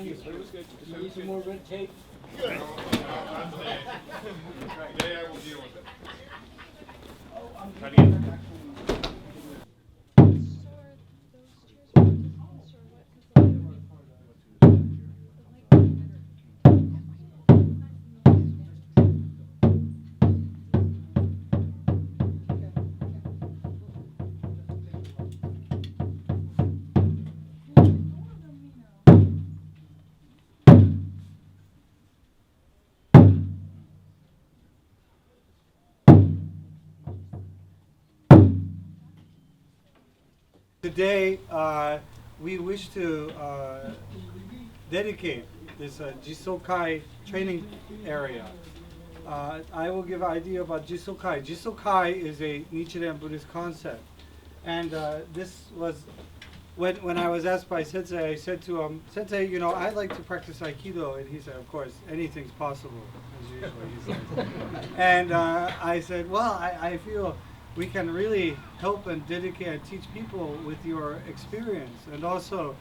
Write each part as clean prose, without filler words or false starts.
you. You need some more red tape? Good. Today I will deal with it. Today, we wish to dedicate this Jisokai training area. I will give an idea about Jisokai. Jisokai is a Nichiren Buddhist concept. And this was, when I was asked by Sensei, I said to him, Sensei, you know, I'd like to practice Aikido. And he said, of course, anything's possible, as usual, he says. And I said, well, I feel we can really help and dedicate and teach people with your experience. And also,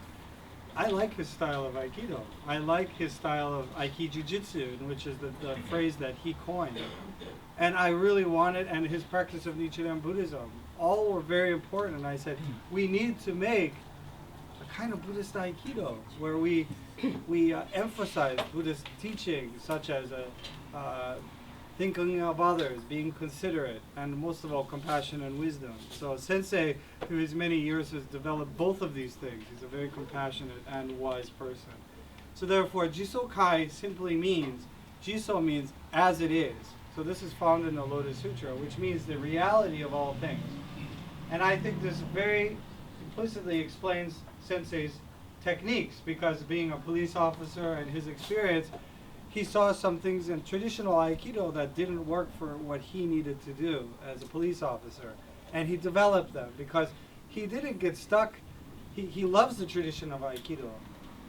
I like his style of Aikido. I like his style of Aiki Jiu-Jitsu, which is the phrase that he coined. And I really wanted, and his practice of Nichiren Buddhism, all were very important. And I said, we need to make a kind of Buddhist Aikido where we emphasize Buddhist teachings such as thinking of others, being considerate, and most of all, compassion and wisdom. So Sensei, through his many years, has developed both of these things. He's a very compassionate and wise person. So therefore, Jisokai simply means, Jiso means as it is. So this is found in the Lotus Sutra, which means the reality of all things. And I think this very implicitly explains Sensei's techniques, because being a police officer and his experience, he saw some things in traditional Aikido that didn't work for what he needed to do as a police officer. And he developed them because he didn't get stuck. He loves the tradition of Aikido.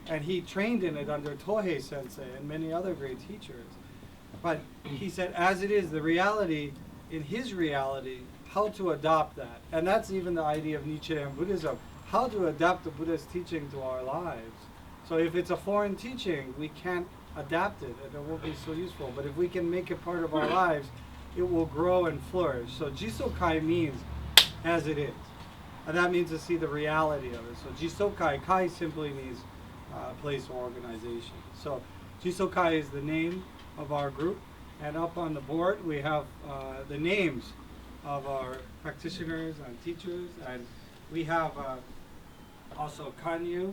And he trained in it under Tohei Sensei and many other great teachers. But he said, as it is, the reality, in his reality, how to adopt that. And that's even the idea of Nichiren Buddhism, how to adapt the Buddhist teaching to our lives. So if it's a foreign teaching, we can't adapt it and it won't be so useful. But if we can make it part of our lives, it will grow and flourish. So Jisokai means as it is. And that means to see the reality of it. So Jisokai, Kai simply means place or organization. So Jisokai is the name of our group. And up on the board we have the names of our practitioners and teachers. And we have also Kanyu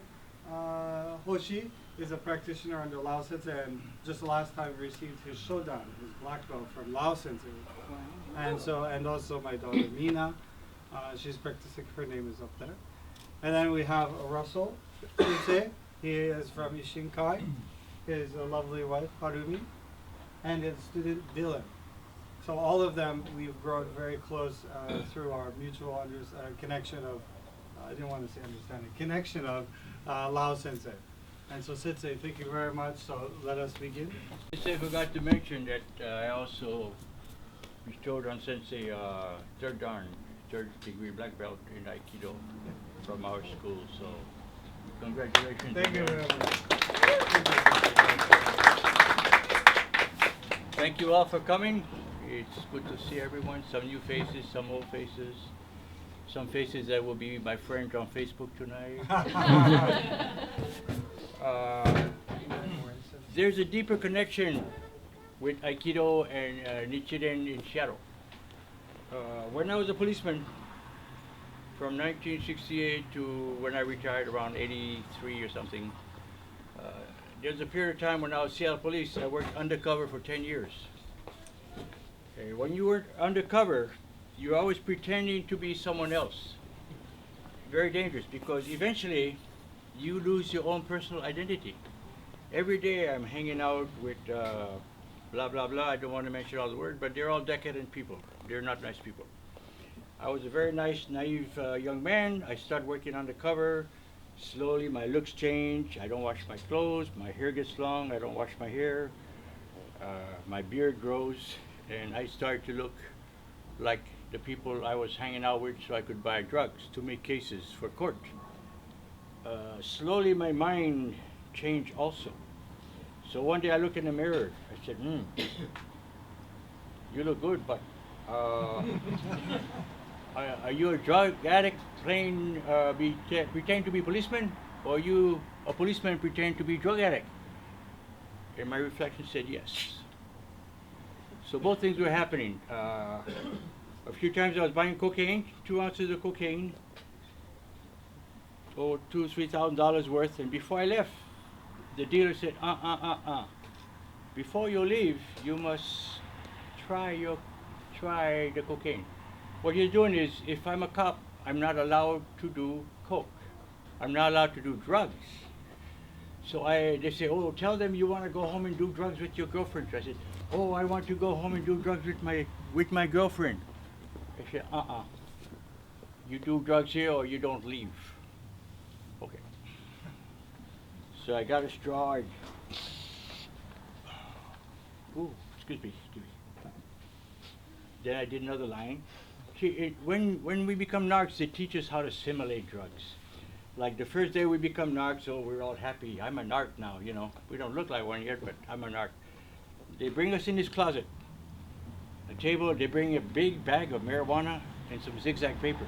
Hoshi is a practitioner under Lao Sensei, and just last time received his Shodan, his black belt from Lao Sensei. And also my daughter Mina, she's practicing, her name is up there. And then we have Russell Sensei, he is from Ishinkai, his lovely wife Harumi, and his student Dylan. So all of them we've grown very close through our mutual connection of, I didn't want to say understanding, connection of Lao Sensei. And so Sensei, thank you very much. So let us begin. I forgot to mention that I also bestowed on Sensei third degree black belt in Aikido from our school. So congratulations. Thank you very much. Thank you all for coming. It's good to see everyone. Some new faces, some old faces. Some faces that will be my friends on Facebook tonight. There's a deeper connection with Aikido and Nichiren in Seattle. When I was a policeman, from 1968 to when I retired around 83 or something, there's a period of time when I was Seattle Police, I worked undercover for 10 years. Okay, when you work undercover, you're always pretending to be someone else. Very dangerous, because eventually you lose your own personal identity. Every day I'm hanging out with blah, blah, blah. I don't want to mention all the words, but they're all decadent people. They're not nice people. I was a very nice, naive young man. I started working undercover. Slowly my looks change. I don't wash my clothes. My hair gets long. I don't wash my hair. My beard grows. And I start to look like the people I was hanging out with so I could buy drugs to make cases for court. Slowly my mind change also. So one day I looked in the mirror. I said, you look good, but are you a drug addict pretend to be policeman, or are you a policeman pretend to be drug addict? And my reflection said yes. So both things were happening. A few times I was buying cocaine, 2 ounces of cocaine, or $2,000-3,000 worth, and before I left, the dealer said, before you leave, you must try the cocaine. What you're doing is, if I'm a cop, I'm not allowed to do coke. I'm not allowed to do drugs. So they say, oh, tell them you want to go home and do drugs with your girlfriend. So I said, oh, I want to go home and do drugs with my girlfriend. I said, you do drugs here or you don't leave. Okay. So I got a straw. Excuse me. Then I did another line. See, when we become narcs, they teach us how to simulate drugs. Like the first day we become narcs, so we're all happy. I'm a narc now, you know. We don't look like one yet, but I'm a narc. They bring us in this closet. A table, they bring a big bag of marijuana and some zigzag papers.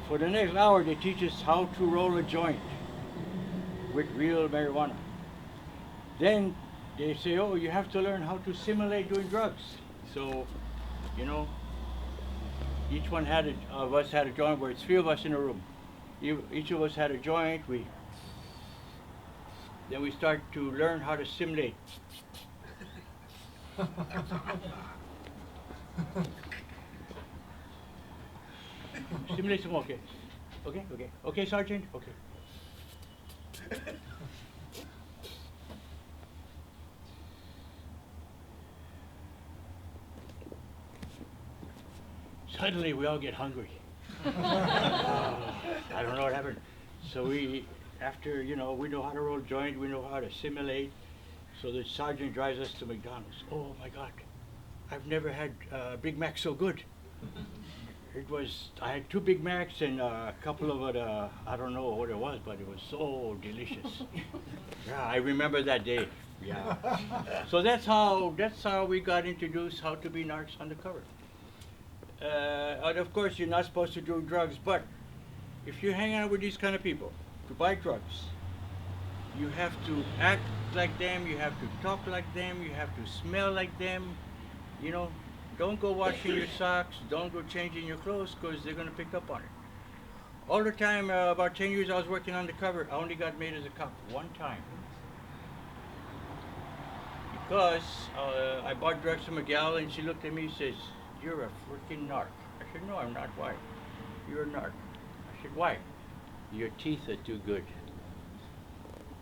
For the next hour, they teach us how to roll a joint with real marijuana. Then they say, oh, you have to learn how to simulate doing drugs. So, you know, each one of us had a joint, where it's 3 of us in a room. Each of us had a joint. Then we start to learn how to simulate. Simulate some, okay. Okay, Sergeant, okay. Suddenly we all get hungry. I don't know what happened. So after, you know, we know how to roll joint, we know how to simulate. So the sergeant drives us to McDonald's. Oh my God, I've never had Big Mac so good. I had 2 Big Macs and a couple of I don't know what it was, but it was so delicious. Yeah, I remember that day. Yeah. So that's how we got introduced how to be narcs undercover. And of course, you're not supposed to do drugs, but if you hang out with these kind of people to buy drugs, you have to act like them, you have to talk like them, you have to smell like them. You know, don't go washing your socks, don't go changing your clothes, because they're going to pick up on it. All the time, about 10 years I was working undercover, I only got made as a cop one time. Because I bought drugs from a gal and she looked at me and says, "You're a freaking narc." I said, "No, I'm not." "Why?" "You're a narc." I said, "Why?" "Your teeth are too good."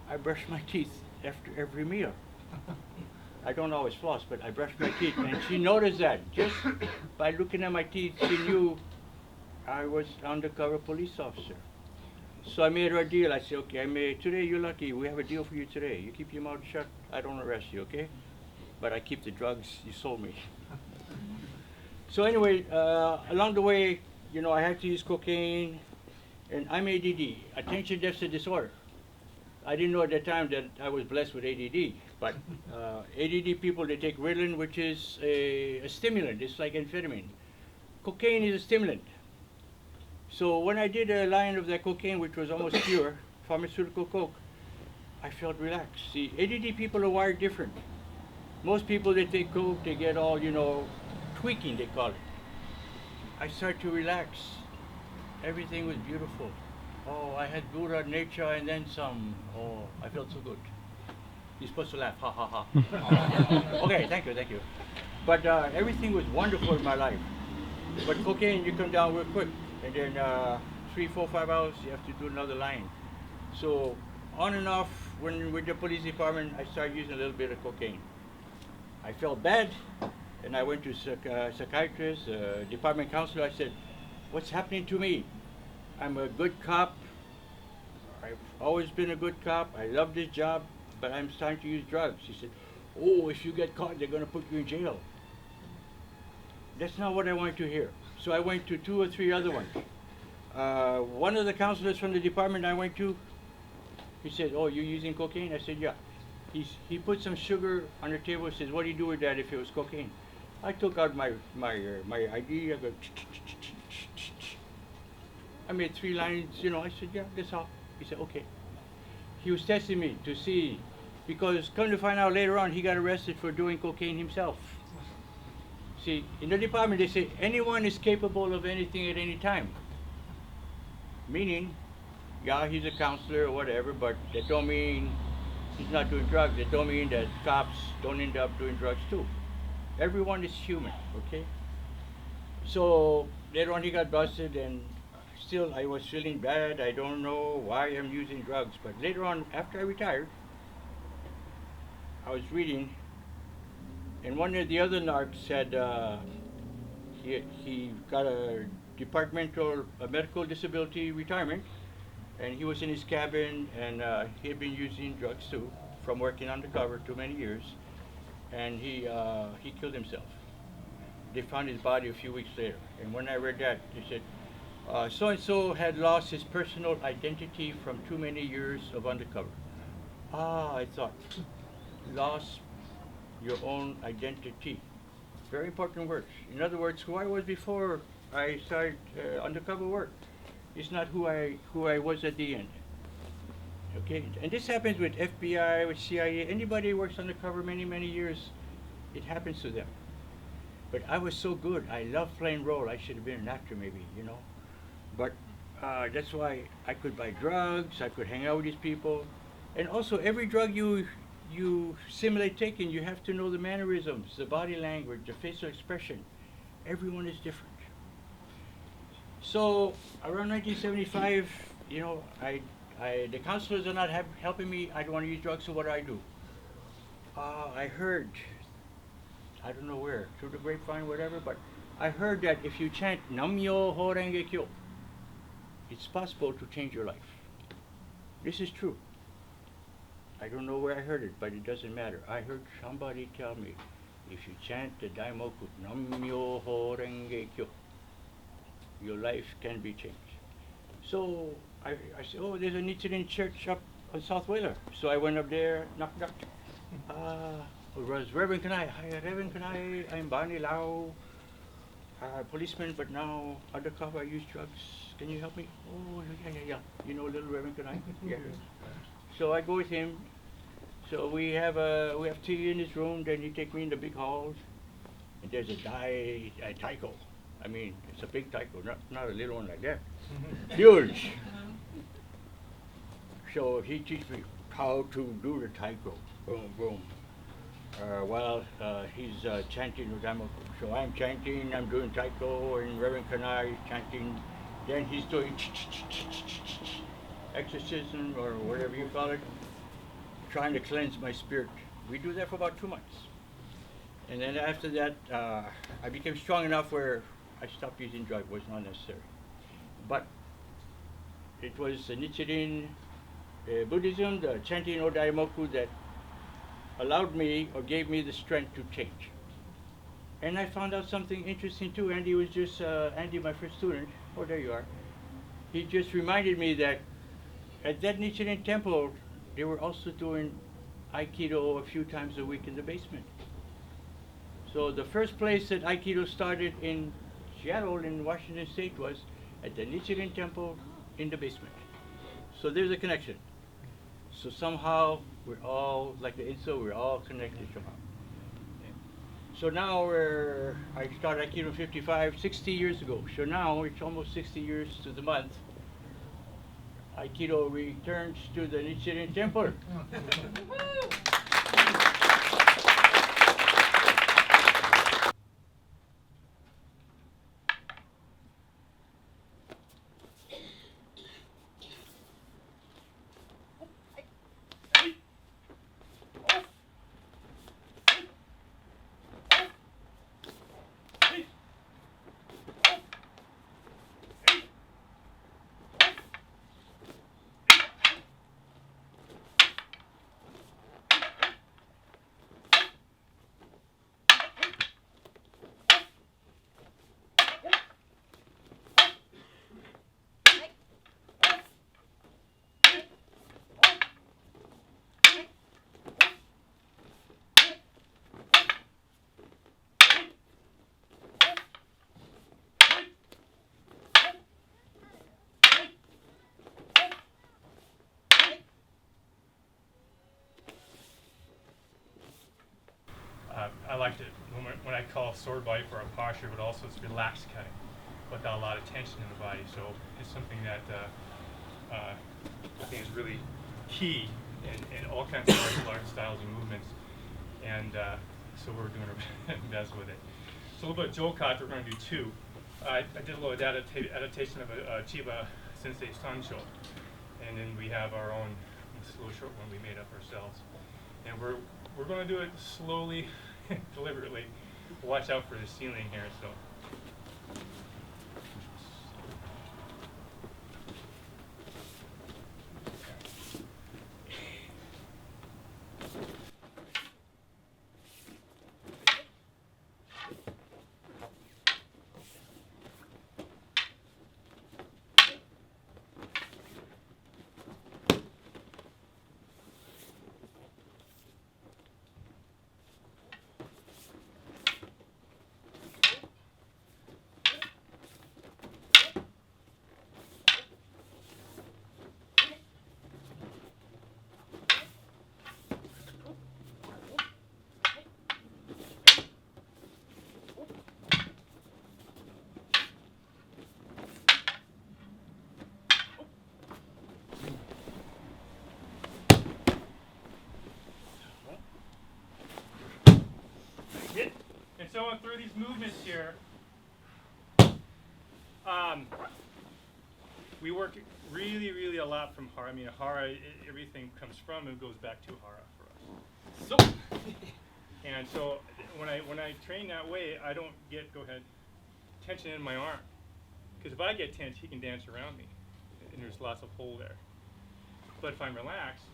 I brush my teeth after every meal. I don't always floss, but I brush my teeth. And she noticed that. Just by looking at my teeth, she knew I was undercover police officer. So I made her a deal. I said, "Okay, today you're lucky. We have a deal for you today. You keep your mouth shut, I don't arrest you, okay? But I keep the drugs you sold me." So anyway, along the way, you know, I had to use cocaine, and I'm ADD, attention deficit disorder. I didn't know at that time that I was blessed with ADD, but ADD people, they take Ritalin, which is a stimulant. It's like amphetamine. Cocaine is a stimulant. So when I did a line of that cocaine, which was almost pure, pharmaceutical coke, I felt relaxed. See, ADD people are wired different. Most people, they take coke, they get all, you know, tweaking, they call it. I started to relax. Everything was beautiful. Oh, I had Buddha, nature, and then some. Oh, I felt so good. You're supposed to laugh, ha ha ha. Okay, thank you. But everything was wonderful in my life. But cocaine, you come down real quick. And then 3, 4, 5 hours, you have to do another line. So on and off, when with the police department, I started using a little bit of cocaine. I felt bad, and I went to psychiatrist, department counselor. I said, "What's happening to me? I'm a good cop. I've always been a good cop. I love this job, but I'm starting to use drugs." He said, "Oh, if you get caught, they're going to put you in jail." That's not what I wanted to hear. So I went to 2 or 3 other ones. One of the counselors from the department I went to, He said, "Oh, you using cocaine?" I said, "Yeah." He put some sugar on the table. He says, "What do you do with that if it was cocaine?" I took out my ID. I go. I made 3 lines. I said, "Yeah, that's all." He said, "Okay." He was testing me to see, because come to find out later on, he got arrested for doing cocaine himself. See, in the department they say anyone is capable of anything at any time. Meaning, yeah, he's a counselor or whatever, but that don't mean he's not doing drugs. That don't mean that cops don't end up doing drugs too. Everyone is human, okay? So later on he got busted, and still I was feeling bad. I don't know why I'm using drugs, but later on, after I retired, I was reading, and one of the other narcs said he got a medical disability retirement, and he was in his cabin, and he had been using drugs too, from working undercover too many years, and he killed himself. They found his body a few weeks later, and when I read that, they said, so-and-so had lost his personal identity from too many years of undercover. I thought, lost your own identity. Very important words. In other words, who I was before I started undercover work is not who I was at the end. Okay, and this happens with FBI, with CIA, anybody who works undercover many years, it happens to them. But I was so good. I love playing role. I should have been an actor maybe, But that's why I could buy drugs, I could hang out with these people. And also every drug you simulate taking, you have to know the mannerisms, the body language, the facial expression. Everyone is different. So around 1975, the counselors are not helping me. I don't want to use drugs, so what do? I heard, I don't know where, through the grapevine, whatever, but I heard that if you chant Nam-myo Ho-renge Kyo, it's possible to change your life. This is true. I don't know where I heard it, but it doesn't matter. I heard somebody tell me, if you chant the Daimoku Nam-myo Ho-renge Kyo, your life can be changed. So I said, oh, there's a Nichiren church up on South Whaler. So I went up there, knock. It was Reverend Kanai. Hi, Reverend Kanai, I'm Bani Lau, policeman, but now undercover, I use drugs. Can you help me? Oh, yeah. You know little Reverend Kanai? Yeah. So I go with him. So we have tea in his room, then he take me in the big halls, and there's a taiko. I mean, it's a big taiko, not a little one like that. Huge. So he teach me how to do the taiko. Boom, boom. While he's chanting the Daimoku. So I'm chanting, I'm doing taiko, and Reverend Kanai is chanting. Then he's doing exorcism, or whatever you call it, trying to cleanse my spirit. We do that for about 2 months. And then after that, I became strong enough where I stopped using drugs. It was not necessary. But it was Nichiren Buddhism, the chanting no Daimoku, that allowed me or gave me the strength to change. And I found out something interesting too. Andy was just, Andy, my first student, oh, there you are. He just reminded me that at that Nichiren temple, they were also doing Aikido a few times a week in the basement. So the first place that Aikido started in Seattle, in Washington State, was at the Nichiren temple in the basement. So there's a connection. So somehow we're all, like the Inso, we're all connected somehow. So now I started Aikido 55, 60 years ago. So now it's almost 60 years to the month. Aikido returns to the Nichiren temple. like it when I call sword bite for a posture, but also it's relaxed cutting without a lot of tension in the body. So it's something that I think is really key in all kinds of martial arts styles and movements. And so we're doing our best with it. So a little bit of Jokat, we're going to do two. I did a little adaptation of a Chiba Sensei Sancho. And then we have our own little short one we made up ourselves. And we're going to do it slowly, deliberately. Watch out for the ceiling here. So. And so through these movements here, we work really a lot from Hara. I mean, Hara, everything comes from and goes back to Hara for us. So, and so when I train that way, I don't get tension in my arm, because if I get tense, he can dance around me, and there's lots of hold there. But if I'm relaxed,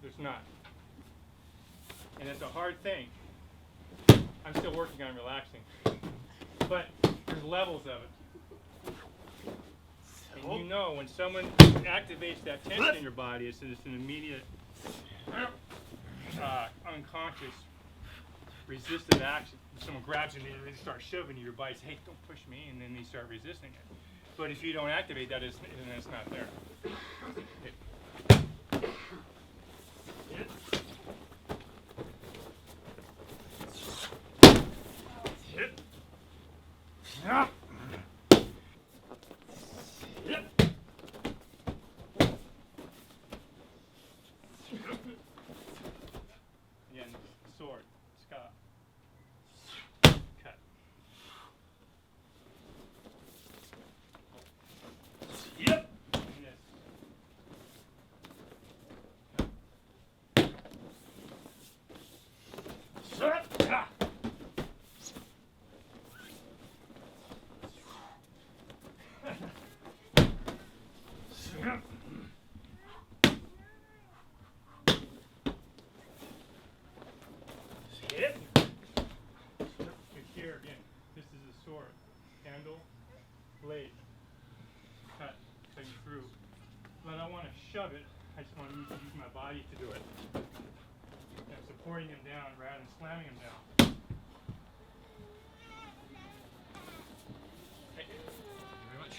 there's not. And it's a hard thing. I'm still working on relaxing. But there's levels of it. And you know when someone activates that tension in your body, it's an immediate unconscious resistive action. Someone grabs you and they start shoving you, your body says, hey, don't push me, and then you start resisting it. But if you don't activate that, it's not there. Again, sword, ska, cut. Yep. And this. Here again, this is a sword. Handle, blade, cut, cutting through. But I don't want to shove it, I just want to use my body to do it. And I'm supporting him down rather than slamming him down. Thank you very much.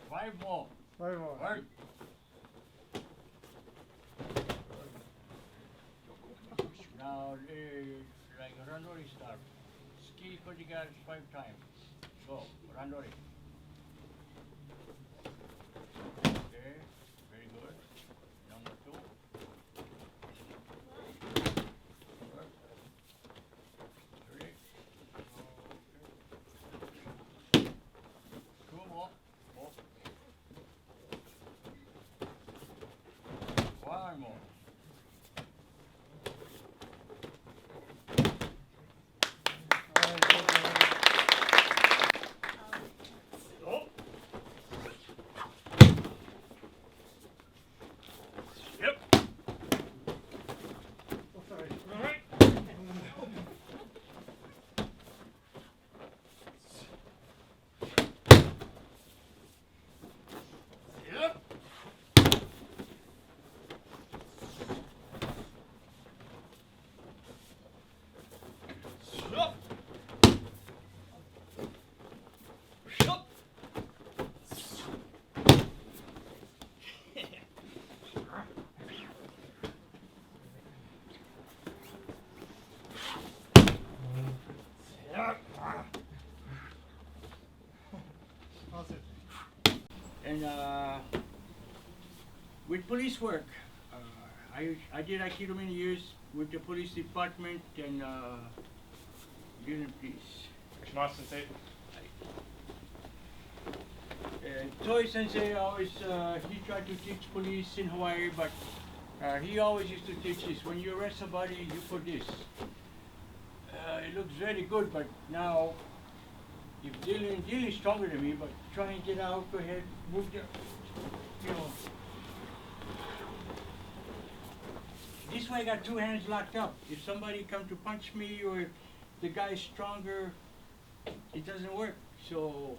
Five more. Work. Now, like randori start. Ski vertical 5 times. Go, randori. Okay, very good. Number 2. Work. 3. Okay. 2 more. 4. 1 more. And with police work, I did Aikido many years with the police department and unit police. Sensei. Toi Sensei always, he tried to teach police in Hawaii, but he always used to teach this. When you arrest somebody, you put this. It looks very good, but now, if Dylan is stronger than me, but try and get out, go ahead, move the, you know. This way I got two hands locked up. If somebody come to punch me or if the guy's stronger, it doesn't work. So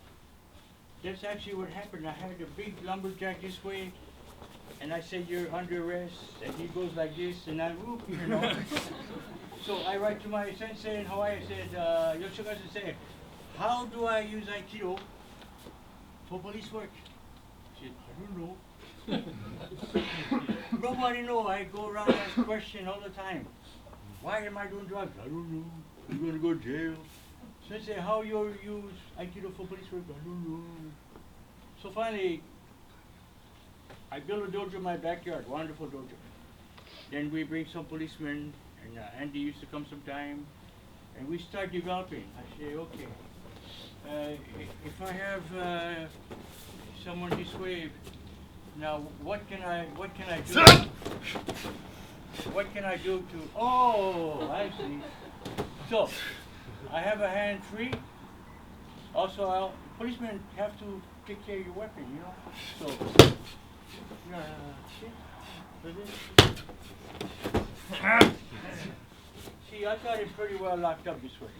that's actually what happened. I had a big lumberjack this way, and I said, you're under arrest, and he goes like this, and I whoop, you know. So I write to my sensei in Hawaii, I said, Yoshikawa Sensei, how do I use Aikido for police work? He said, I don't know. Nobody know. I go around and ask questions all the time. Why am I doing drugs? I don't know. You're gonna go to jail. Sensei, how you use Aikido for police work? I don't know. So finally, I built a dojo in my backyard, wonderful dojo. Then we bring some policemen, and Andy used to come sometime, and we start developing. I say, okay, if I have someone this way, now what can I do? What can I do to? Oh, I see. So I have a hand free. Also, policemen have to take care of your weapon, you know. So. See, I got it pretty well locked up this way.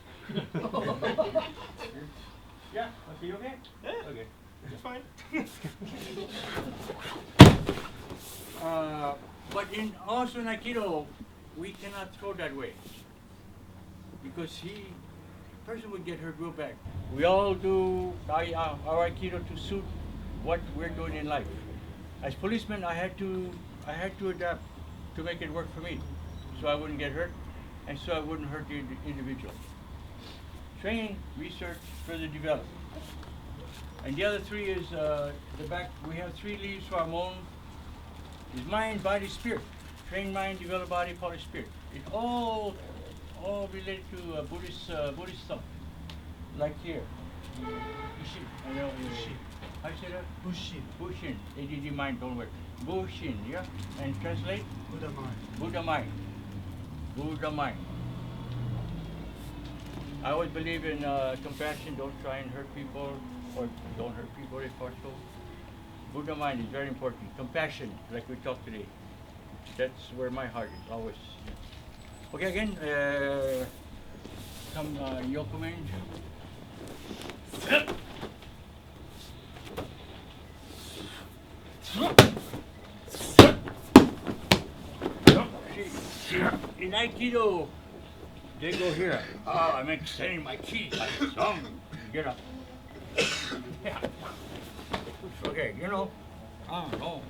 Yeah, I see, okay? Yeah. Okay. It's fine. But also in Aikido, we cannot throw that way. Because person would get hurt real bad. We all do our Aikido to suit what we're doing in life. As policemen, I had to adapt to make it work for me, so I wouldn't get hurt, and so I wouldn't hurt the individual. Train, research, further develop. And the other three is the back. We have three leaves for our own. Is mind, body, spirit. Train mind, develop body, polish spirit. It's all related to Buddhist stuff. Like here. Bushin. I know. How you say that? Bushin. Bushin. ADD mind, don't work. Bushin, yeah? And translate? Buddha mind. Buddha mind. Buddha mind. I always believe in compassion. Don't try and hurt people, or don't hurt people if possible. Buddha mind is very important. Compassion, like we talked today. That's where my heart is, always. Okay, again, some yokomen. In Aikido, they go here. Oh, I'm extending my ki. I'm strong. Get up. Yeah. Okay, you know. Oh, no.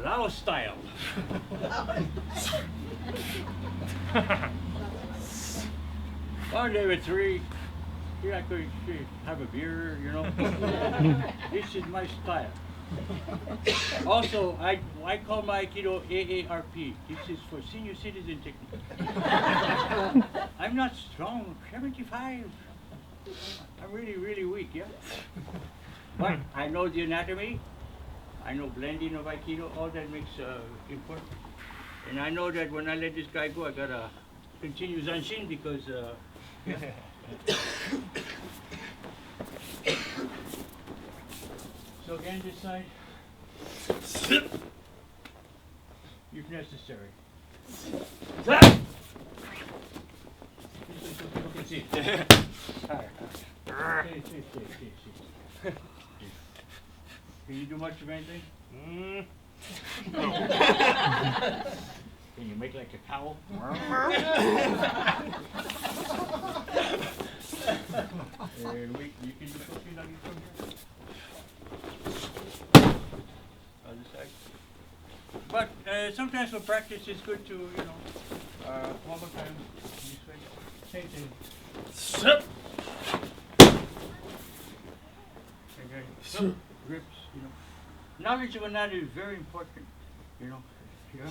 Lao style. One day with three, here I could have a beer, you know. This is my style. Also, I call my Aikido AARP. This is for senior citizen technique. I'm not strong, 75. I'm really, really weak, yeah? But I know the anatomy. I know blending of Aikido, all that makes important. And I know that when I let this guy go, I gotta continue Zanshin because, yeah. So again, this side, if necessary. See. Can you do much of anything? Can you make like a cow? You can do something like from here. Other side. But sometimes for practice, it's good to, you know, one more time. This way. Same thing. grips, you know. Knowledge of anatomy is very important, you know. Yeah.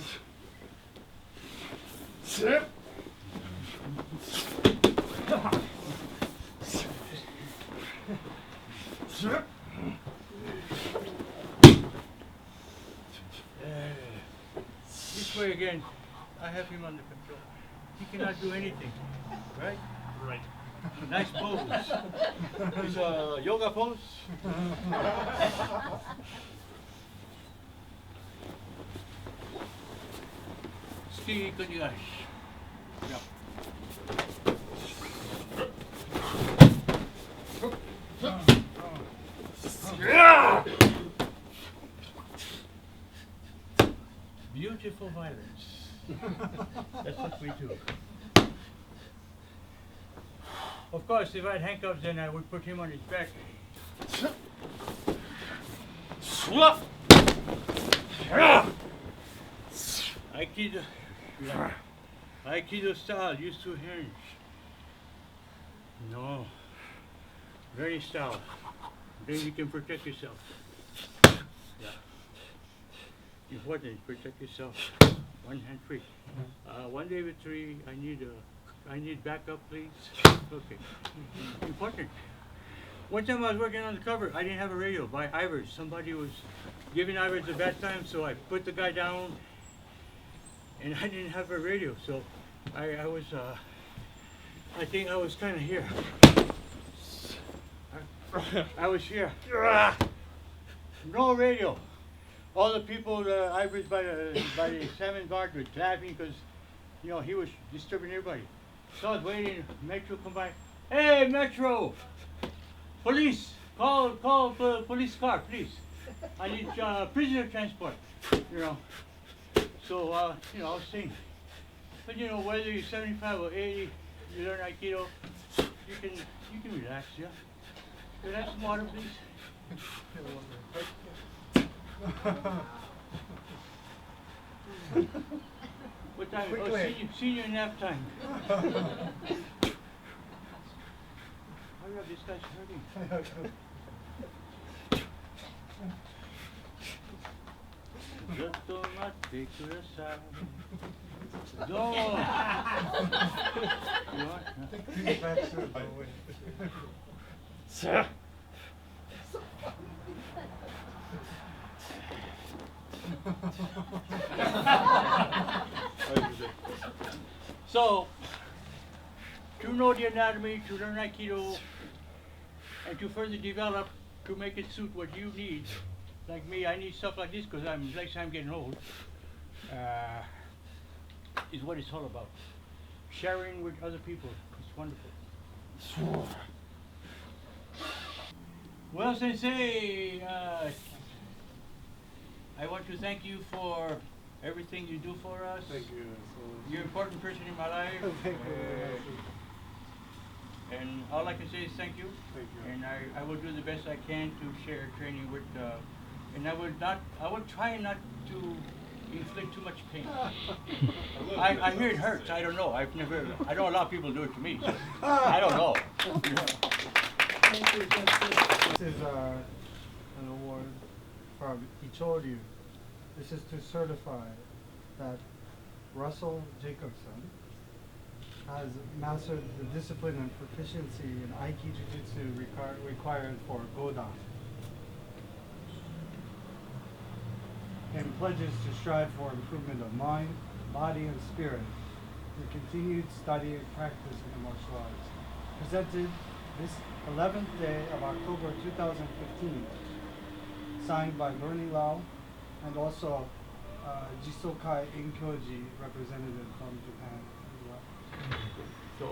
This way again, I have him under control. He cannot do anything, right? Right. Nice pose. It's a yoga pose. Ski konnigashi. Yeah. Beautiful violence. That's what we do. Of course, if I had handcuffs, then I would put him on his back. Aikido, Aikido style, use two hands. No, very style. Then you can protect yourself. Yeah. Important, protect yourself. One hand free. 1 David 3, I need backup, please. Okay. Important. One time I was working on the cover, I didn't have a radio by Ivers. Somebody was giving Ivers a bad time, so I put the guy down, and I didn't have a radio, so I was, I think I was kind of here. I was here. No radio. All the people, Ivers by the salmon guard were laughing because, you know, he was disturbing everybody. So I was waiting, Metro come by. Hey, Metro! Police! Call the police car, please. I need prisoner transport, you know. So, you know, I was saying, but you know, whether you're 75 or 80, you learn Aikido, you can relax, yeah? Can I have some water, please? What time? Oh, senior nap time. Hurry up, this guy's hurting. Tomate kudasai. No. You want? Sir. So, to know the anatomy, to learn Aikido, and to further develop, to make it suit what you need. Like me, I need stuff like this because I'm getting old. Is what it's all about. Sharing with other people. It's wonderful. Well, Sensei, I want to thank you for everything you do for us. Thank you. You're an important person in my life. Thank you. And all I can say is thank you. Thank you. And I will do the best I can to share training with, and I will try not to inflict too much pain. I hear it hurts. I don't know. I don't allow people to do it to me. So I don't know. This is an award from Ichoryu. This is to certify that Russell Jacobson has mastered the discipline and proficiency in Aikido Jiu-Jitsu required for Godan, and pledges to strive for improvement of mind, body, and spirit through continued study and practice in the martial arts. Presented this 11th day of October 2015, signed by Bernie Lau and also Jisokai Inkyoji, representative from Japan as well. So,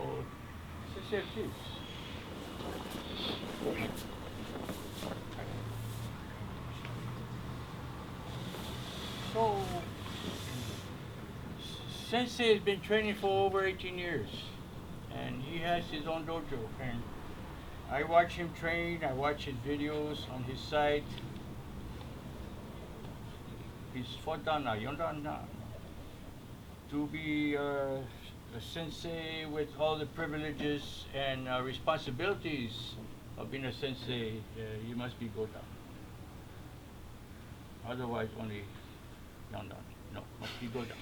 So, Sensei has been training for over 18 years, and he has his own dojo, and I watch him train, I watch his videos on his site. He's 4 now, 4 now. To be a sensei with all the privileges and responsibilities of being a sensei, you must be Godan. Otherwise, only down. No, you go down.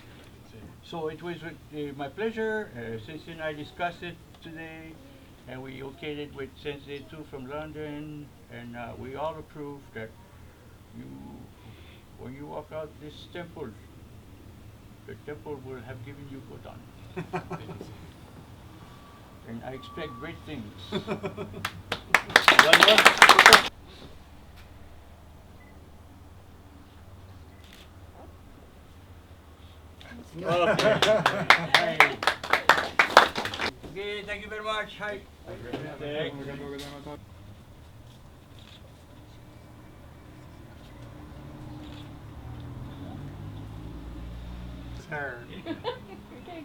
So it was with, my pleasure. Sensei and I discussed it today, and we okayed it with Sensei too from London, and we all approved that when you walk out this temple, the temple will have given you Godan. And I expect great things. One more? Okay. Okay, thank you very much. Hi. Hair. Okay.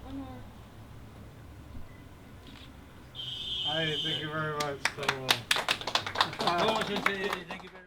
One more. Hi, thank you very much. So, Oh, Sensei, thank you very much.